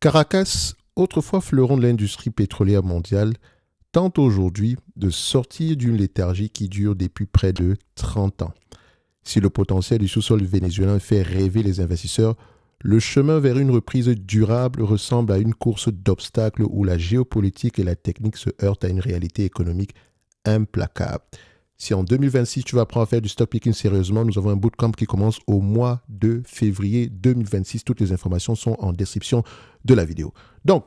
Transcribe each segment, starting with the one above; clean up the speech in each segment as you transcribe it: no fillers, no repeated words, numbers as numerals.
Caracas, autrefois fleuron de l'industrie pétrolière mondiale, tente aujourd'hui de sortir d'une léthargie qui dure depuis près de 30 ans. Si le potentiel du sous-sol vénézuélien fait rêver les investisseurs, le chemin vers une reprise durable ressemble à une course d'obstacles où la géopolitique et la technique se heurtent à une réalité économique implacable. Si en 2026, tu vas apprendre à faire du stock picking sérieusement, nous avons un bootcamp qui commence au mois de février 2026. Toutes les informations sont en description de la vidéo. Donc,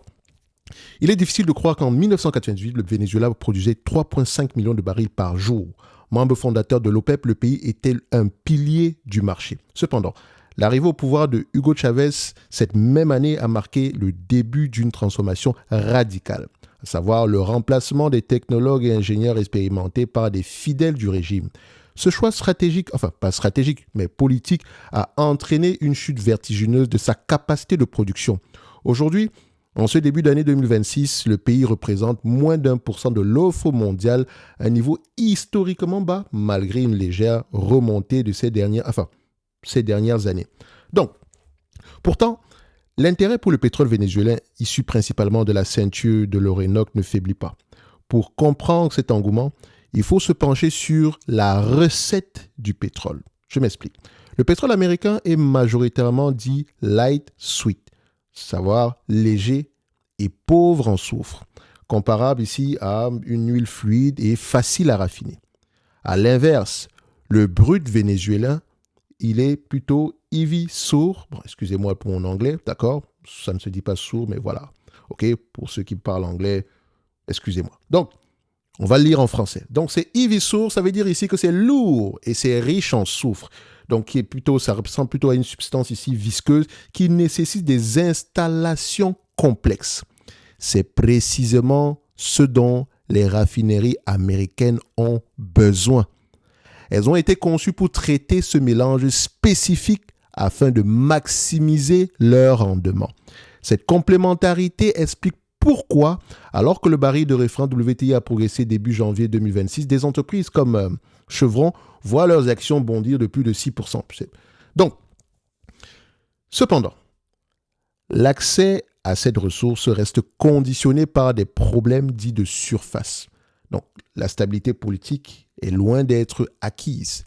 il est difficile de croire qu'en 1998, le Venezuela produisait 3,5 millions de barils par jour. Membre fondateur de l'OPEP, le pays était un pilier du marché. Cependant, l'arrivée au pouvoir de Hugo Chavez cette même année a marqué le début d'une transformation radicale, à savoir le remplacement des technologues et ingénieurs expérimentés par des fidèles du régime. Ce choix stratégique, enfin pas stratégique, mais politique, a entraîné une chute vertigineuse de sa capacité de production. Aujourd'hui, en ce début d'année 2026, le pays représente moins d'1% de l'offre mondiale, un niveau historiquement bas, malgré une légère remontée de ces dernières années. Donc, pourtant, l'intérêt pour le pétrole vénézuélien, issu principalement de la ceinture de l'Orénoque, ne faiblit pas. Pour comprendre cet engouement, il faut se pencher sur la recette du pétrole. Je m'explique. Le pétrole américain est majoritairement dit light sweet, savoir léger et pauvre en soufre, comparable ici à une huile fluide et facile à raffiner. À l'inverse, le brut vénézuélien, il est plutôt heavy sour. Bon, excusez-moi pour mon anglais, d'accord? Ça ne se dit pas sourd, mais voilà. OK, pour ceux qui parlent anglais, excusez-moi. Donc, on va le lire en français. Donc, c'est heavy sour, ça veut dire ici que c'est lourd et c'est riche en soufre. Donc, ça ressemble plutôt à une substance ici visqueuse qui nécessite des installations complexes. C'est précisément ce dont les raffineries américaines ont besoin. Elles ont été conçues pour traiter ce mélange spécifique afin de maximiser leur rendement. Cette complémentarité explique pourquoi, alors que le baril de référence WTI a progressé début janvier 2026, des entreprises comme Chevron voient leurs actions bondir de plus de 6%. Donc, cependant, l'accès à cette ressource reste conditionné par des problèmes dits de surface. Donc, la stabilité politique est loin d'être acquise.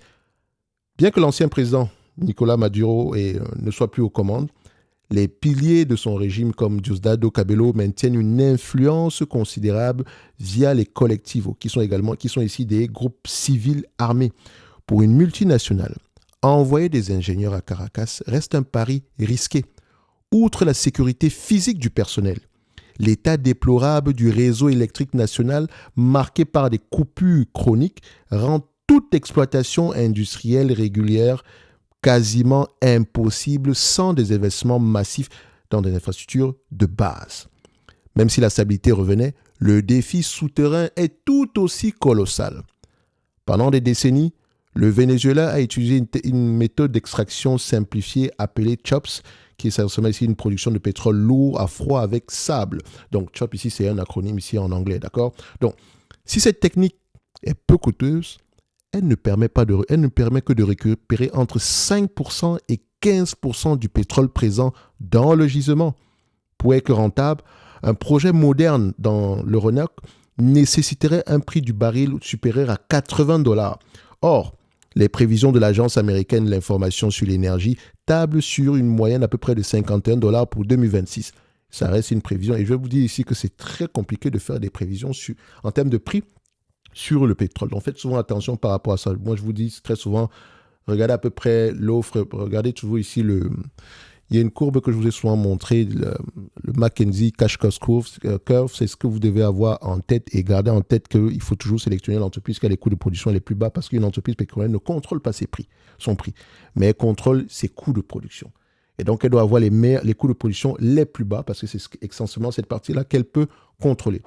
Bien que l'ancien président Nicolás Maduro ne soit plus aux commandes, les piliers de son régime comme Diosdado Cabello maintiennent une influence considérable via les collectivos, qui sont ici des groupes civils armés. Pour une multinationale, envoyer des ingénieurs à Caracas reste un pari risqué. Outre la sécurité physique du personnel, l'état déplorable du réseau électrique national, marqué par des coupures chroniques, rend toute exploitation industrielle régulière quasiment impossible sans des investissements massifs dans des infrastructures de base. Même si la stabilité revenait, le défi souterrain est tout aussi colossal. Pendant des décennies, le Venezuela a utilisé une méthode d'extraction simplifiée appelée CHOPS, qui ressemble ici à une production de pétrole lourd à froid avec sable. Donc, CHOPS ici, c'est un acronyme ici en anglais, d'accord? Donc, si cette technique est peu coûteuse, elle ne permet que de récupérer entre 5% et 15% du pétrole présent dans le gisement. Pour être rentable, un projet moderne dans l'Euronoc nécessiterait un prix du baril supérieur à $80. Or, les prévisions de l'Agence américaine de l'information sur l'énergie tablent sur une moyenne à peu près de $51 pour 2026. Ça reste une prévision et je vais vous dire ici que c'est très compliqué de faire des prévisions en termes de prix sur le pétrole. Donc, faites souvent attention par rapport à ça. Moi, je vous dis très souvent, regardez à peu près l'offre, regardez toujours ici il y a une courbe que je vous ai souvent montrée, le McKinsey Cash Cost Curve, c'est ce que vous devez avoir en tête et garder en tête qu'il faut toujours sélectionner l'entreprise qui a les coûts de production les plus bas parce qu'une entreprise pétrolière ne contrôle pas son prix, mais elle contrôle ses coûts de production. Et donc, elle doit avoir les coûts de production les plus bas parce que c'est essentiellement cette partie-là qu'elle peut contrôler.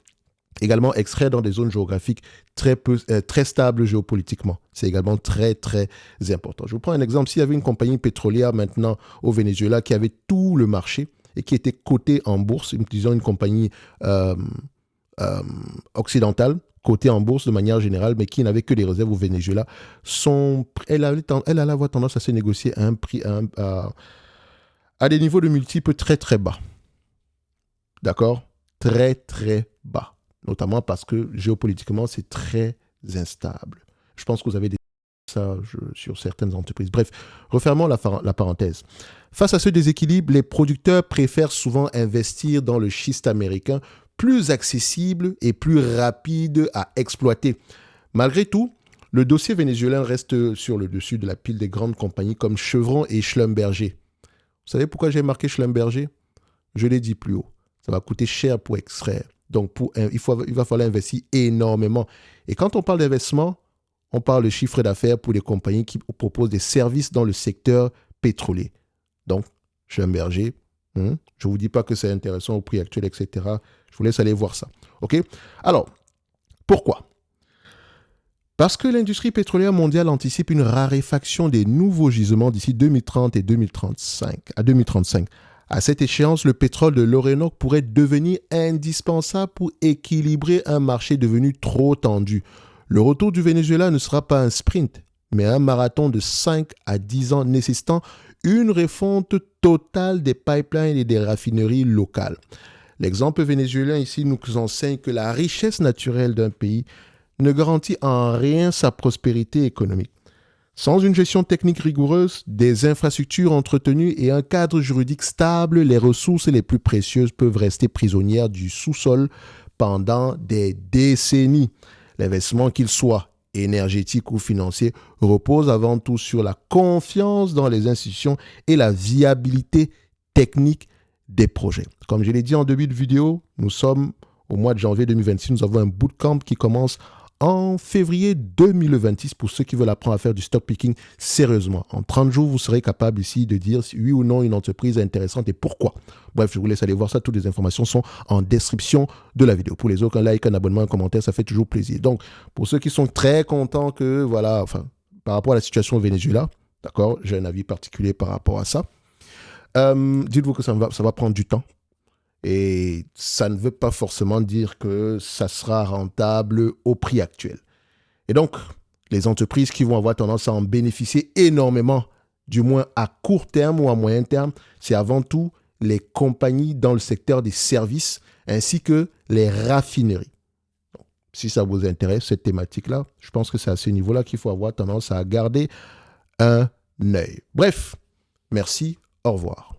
Également extraire dans des zones géographiques très stables géopolitiquement. C'est également très, très important. Je vous prends un exemple. S'il y avait une compagnie pétrolière maintenant au Venezuela qui avait tout le marché et qui était cotée en bourse, disons une compagnie occidentale, cotée en bourse de manière générale, mais qui n'avait que des réserves au Venezuela, elle allait avoir tendance à se négocier à un prix à des niveaux de multiples très, très bas. D'accord? Très, très bas. Notamment parce que géopolitiquement, c'est très instable. Je pense que vous avez des ça sur certaines entreprises. Bref, refermons la parenthèse. Face à ce déséquilibre, les producteurs préfèrent souvent investir dans le schiste américain, plus accessible et plus rapide à exploiter. Malgré tout, le dossier vénézuélien reste sur le dessus de la pile des grandes compagnies comme Chevron et Schlumberger. Vous savez pourquoi j'ai marqué Schlumberger? Je l'ai dit plus haut. Ça va coûter cher pour extraire. Donc, il va falloir investir énormément. Et quand on parle d'investissement, on parle de chiffre d'affaires pour les compagnies qui proposent des services dans le secteur pétrolier. Donc, Schlumberger, je ne vous dis pas que c'est intéressant au prix actuel, etc. Je vous laisse aller voir ça. OK? Alors, pourquoi? Parce que l'industrie pétrolière mondiale anticipe une raréfaction des nouveaux gisements d'ici 2030 et 2035. À cette échéance, le pétrole de l'Orénoque pourrait devenir indispensable pour équilibrer un marché devenu trop tendu. Le retour du Venezuela ne sera pas un sprint, mais un marathon de 5 à 10 ans nécessitant une refonte totale des pipelines et des raffineries locales. L'exemple vénézuélien ici nous enseigne que la richesse naturelle d'un pays ne garantit en rien sa prospérité économique. Sans une gestion technique rigoureuse, des infrastructures entretenues et un cadre juridique stable, les ressources les plus précieuses peuvent rester prisonnières du sous-sol pendant des décennies. L'investissement, qu'il soit énergétique ou financier, repose avant tout sur la confiance dans les institutions et la viabilité technique des projets. Comme je l'ai dit en début de vidéo, nous sommes au mois de janvier 2026, nous avons un bootcamp qui commence en février 2026 pour ceux qui veulent apprendre à faire du stock picking sérieusement. En 30 jours, vous serez capable ici de dire si oui ou non une entreprise est intéressante et pourquoi. Bref, je vous laisse aller voir ça. Toutes les informations sont en description de la vidéo. Pour les autres, un like, un abonnement, un commentaire, ça fait toujours plaisir. Donc, pour ceux qui sont très contents que, voilà, enfin, par rapport à la situation au Venezuela, d'accord, j'ai un avis particulier par rapport à ça. Dites-vous que ça va prendre du temps. Et ça ne veut pas forcément dire que ça sera rentable au prix actuel. Et donc, les entreprises qui vont avoir tendance à en bénéficier énormément, du moins à court terme ou à moyen terme, c'est avant tout les compagnies dans le secteur des services ainsi que les raffineries. Donc, si ça vous intéresse, cette thématique-là, je pense que c'est à ce niveau-là qu'il faut avoir tendance à garder un œil. Bref, merci, au revoir.